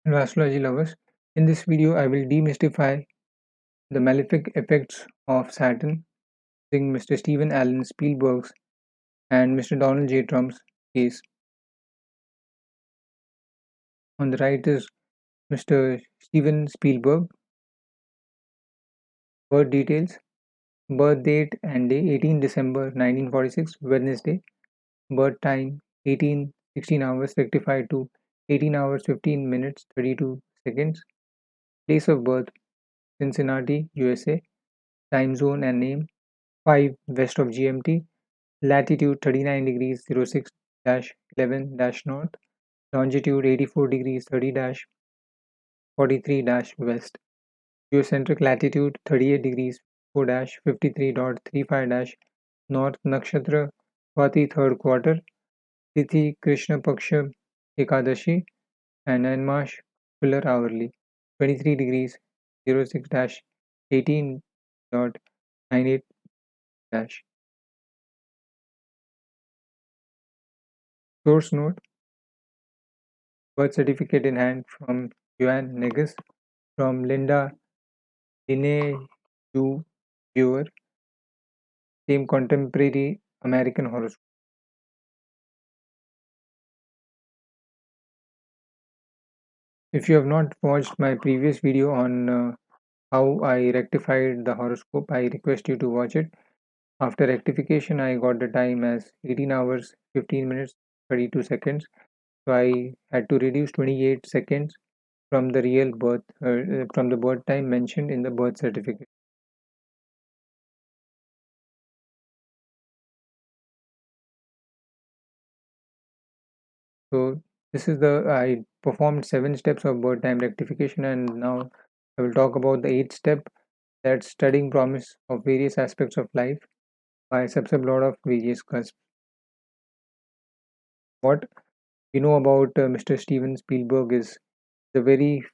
Hello astrology lovers. In this video, I will demystify the malefic effects of Saturn using Mr. Steven Allan Spielberg's and Mr. Donald J. Trump's case. On the right is Mr. Steven Spielberg. Birth details: birth date and day 18 December 1946, Wednesday. Birth time 18:16 hours rectified to 18 hours 15 minutes 32 seconds. Place of birth: Cincinnati, USA. Time zone and name: 5 west of GMT. Latitude 39 degrees 06 11 north, longitude 84 degrees 30 43 west, geocentric latitude 38 degrees 4 53.35 north, nakshatra Swati third quarter, Tithi Krishna Paksha Ekadashi, and Anmash fuller hourly 23 degrees 06 18.98 Source note: birth certificate in hand from Joanne Negus, from Linda Linnea Viewer, same contemporary American horoscope. If you have not watched my previous video on how I rectified the horoscope, I request you to watch it. After rectification, I got the time as 18 hours 15 minutes 32 seconds. So I had to reduce 28 seconds from the real birth, from the birth time mentioned in the birth certificate. So this is I performed 7 steps of birth time rectification, and now I will talk about the 8th step, that's studying promise of various aspects of life by subsublot of various cusps. What we know about Mr. Steven Spielberg is the very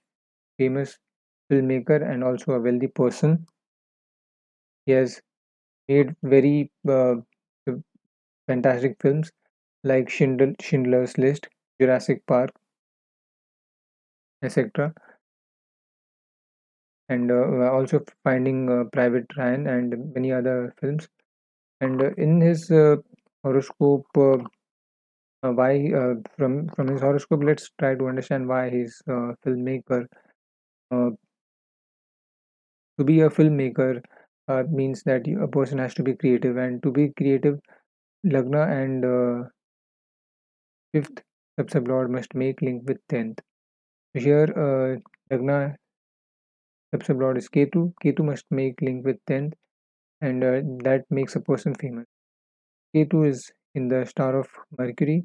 famous filmmaker and also a wealthy person. He has made very fantastic films like Schindler's List, Jurassic Park, etc., and also Finding Private Ryan and many other films. And in his horoscope, why from his horoscope, let's try to understand why he's a filmmaker. Uh, to be a filmmaker means that a person has to be creative, and to be creative, Lagna and fifth subsublord must make link with 10th. So here, Lagna subsublord is Ketu. Ketu must make link with 10th, and that makes a person famous. Ketu is in the star of Mercury.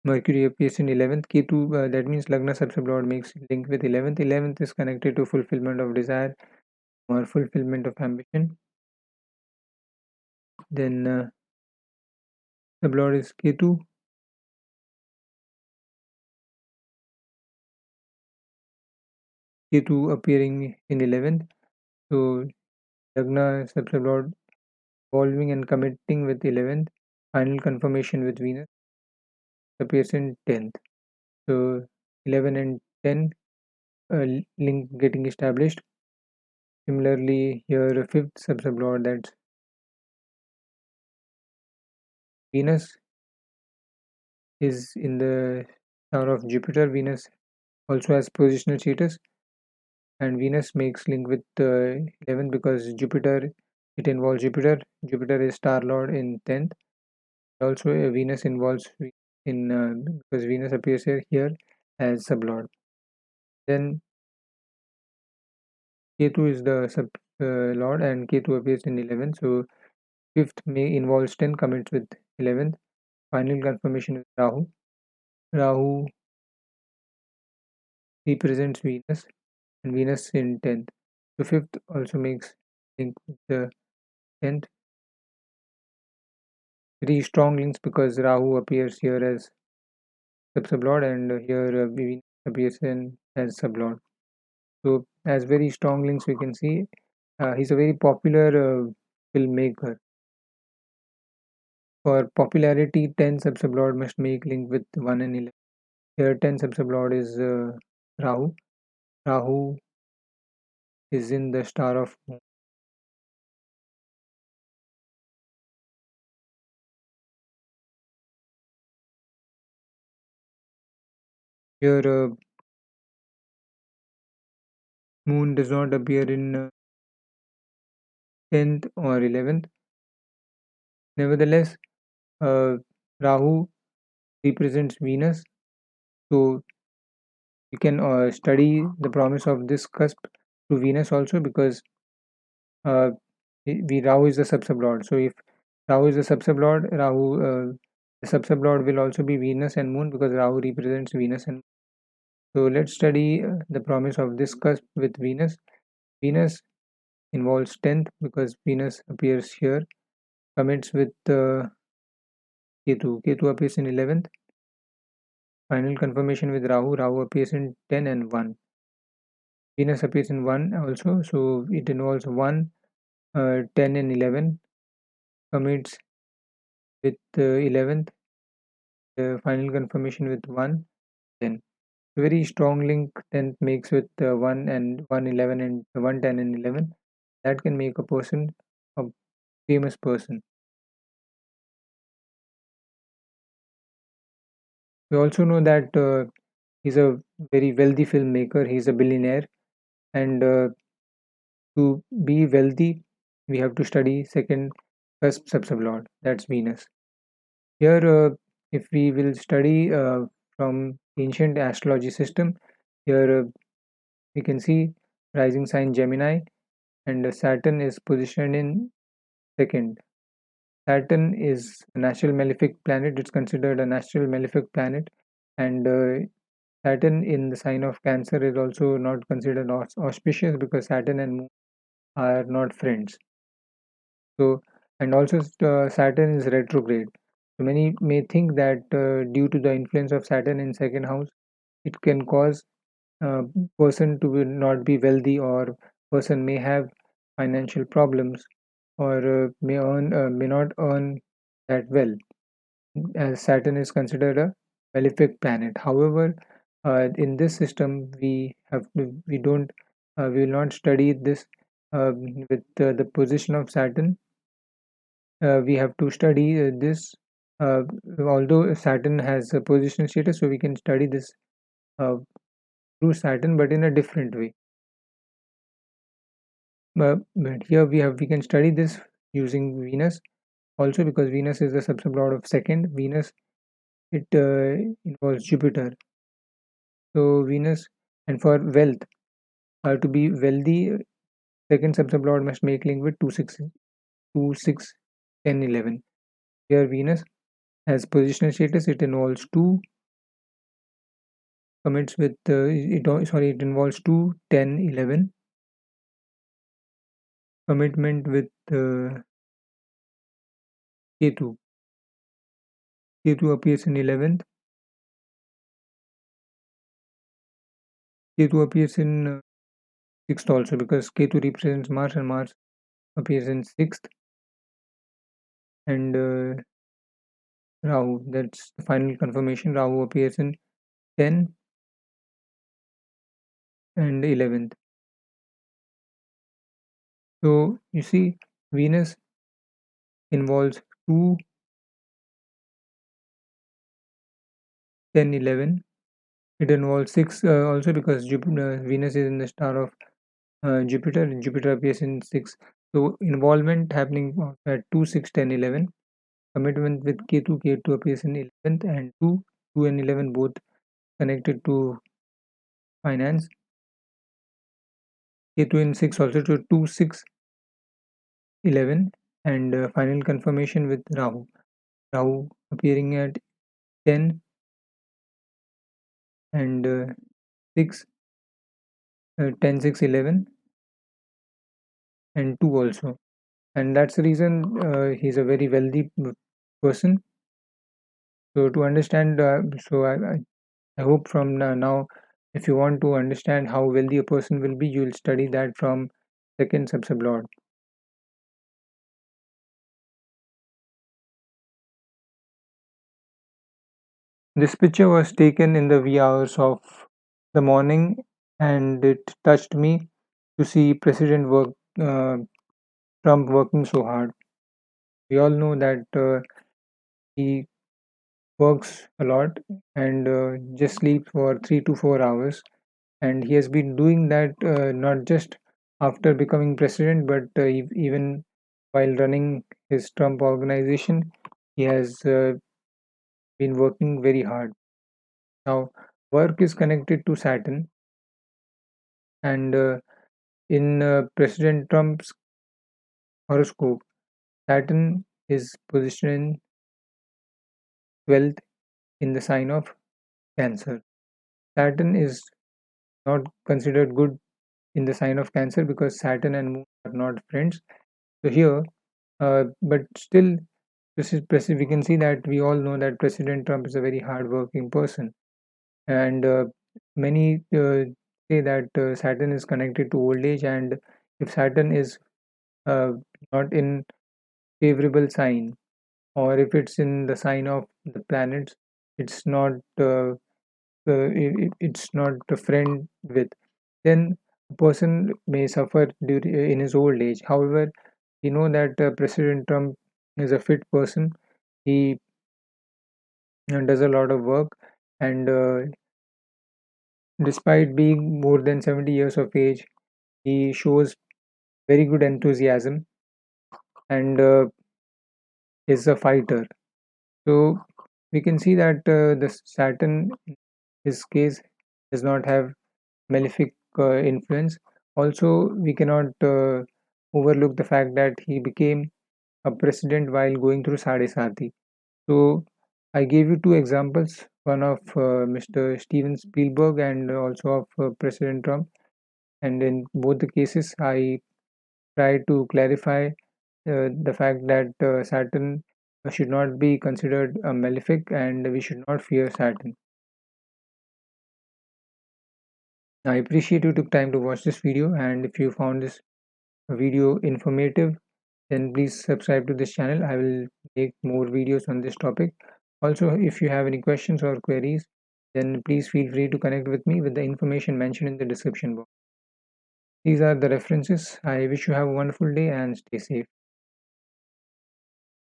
Mercury appears in 11th. Ketu, that means Lagna subsublord makes link with 11th. 11th is connected to fulfillment of desire or fulfillment of ambition. Then sublord is Ketu. Ketu appearing in 11th. So Lagna subsublord evolving and committing with 11th. Final confirmation with Venus appears in 10th. So 11 and 10 link getting established. Similarly, here a fifth subsublord, that's Venus, is in the star of Jupiter. Venus also has positional status, and Venus makes link with 11 because Jupiter, it involves Jupiter. Jupiter is star lord in 10th. Also, Venus involves in because Venus appears here as sublord. Then Ketu is the sub lord, and Ketu appears in 11th. So fifth may involves 10 commits with 11th. Final confirmation is Rahu. Rahu represents Venus, and Venus in 10th. So fifth also makes link with the 10th. Very strong links because Rahu appears here as sublord, and here Venus appears as sublord. So as very strong links we can see. He's a very popular filmmaker. For popularity, 10 subsublord must make link with 1 and 11. Here 10 subsublord is Rahu. Rahu is in the star of Moon. Here Moon does not appear in 10th or 11th. Nevertheless, Rahu represents Venus, so you can study the promise of this cusp to Venus also, because uh, Rahu is the subsublord. So if Rahu is the subsublord, the subsublord will also be Venus and Moon, because Rahu represents Venus and Moon. So let's study the promise of this cusp with Venus. Venus involves 10th because Venus appears here, commits with Ketu. Ketu appears in 11th. Final confirmation with Rahu. Rahu appears in 10 and 1. Venus appears in 1 also, so it involves 1, 10 and 11. Commits with 11th. Final confirmation with 1. Then very strong link 10th makes with 1 and 1 11 and 1 10 and 11. That can make a person a famous person. We also know that he's a very wealthy filmmaker. He's a billionaire, and to be wealthy, we have to study second cusp subsublord. That's Venus. Here, if we will study from ancient astrology system, here we can see rising sign Gemini, and Saturn is positioned in second. Saturn is a natural malefic planet. It's considered a natural malefic planet, and Saturn in the sign of Cancer is also not considered auspicious, because Saturn and Moon are not friends. So, and also Saturn is retrograde. So many may think that due to the influence of Saturn in second house, it can cause person to not be wealthy, or person may have financial problems, or may not earn that well, as Saturn is considered a malefic planet. However, in this system, we don't we will not study this with the position of Saturn. We have to study this. Uh, Although Saturn has a position status, so we can study this uh, through Saturn, but in a different way. But here we can study this using Venus also, because Venus is the subsublord of second. Venus, it involves Jupiter. So Venus, and for wealth, to be wealthy, second subsublord must make link with 2 6 10 11. Here Venus has positional status. It involves 2, commits with it involves 2 10 11. Commitment with Ketu. Ketu appears in 11th. Ketu appears in 6th also, because Ketu represents Mars, and Mars appears in 6th. And Rahu, that's the final confirmation. Rahu appears in 10 and 11th. So you see, Venus involves 2 10 11. It involves 6 also, because Venus is in the star of Jupiter, and Jupiter appears in 6. So involvement happening at 2 6 10 11. Commitment with Ketu. Ketu appears in 11th, and 2 and 11 both connected to finance. Ketu in 6 also, to 2 6 11. And final confirmation with Rahu. Rahu appearing at 10 and 6 10 6 11, and 2 also. And that's the reason he's a very wealthy person. So to understand, I hope from now, if you want to understand how wealthy a person will be, you will study that from second subsublord. This picture was taken in the wee hours of the morning, and it touched me to see uh, Trump working so hard. We all know that he works a lot and just sleeps for 3 to 4 hours, and he has been doing that not just after becoming president, but even while running his Trump organization. He has been working very hard. Now, work is connected to Saturn, and in President Trump's horoscope, Saturn is positioned in 12th in the sign of Cancer. Saturn is not considered good in the sign of Cancer because Saturn and Moon are not friends. So here, but still, we can see that we all know that President Trump is a very hardworking person, and many say that Saturn is connected to old age, and if Saturn is uh, not in favorable sign, or if it's in the sign of the planets, it's not it's not a friend with, then a person may suffer in his old age. However, we know that President Trump is a fit person. He does a lot of work, and despite being more than 70 years of age, he shows very good enthusiasm and is a fighter. So we can see that the Saturn, in his case, does not have malefic influence. Also, we cannot overlook the fact that he became a president while going through Sade-Sati. So I gave you two examples, one of Mr. Steven Spielberg and also of President Trump. And in both the cases, I try to clarify the fact that Saturn should not be considered a malefic and we should not fear Saturn. I appreciate you took time to watch this video, and if you found this video informative, then please subscribe to this channel. I will make more videos on this topic. Also, if you have any questions or queries, then please feel free to connect with me with the information mentioned in the description box. These are the references. I wish you have a wonderful day and stay safe.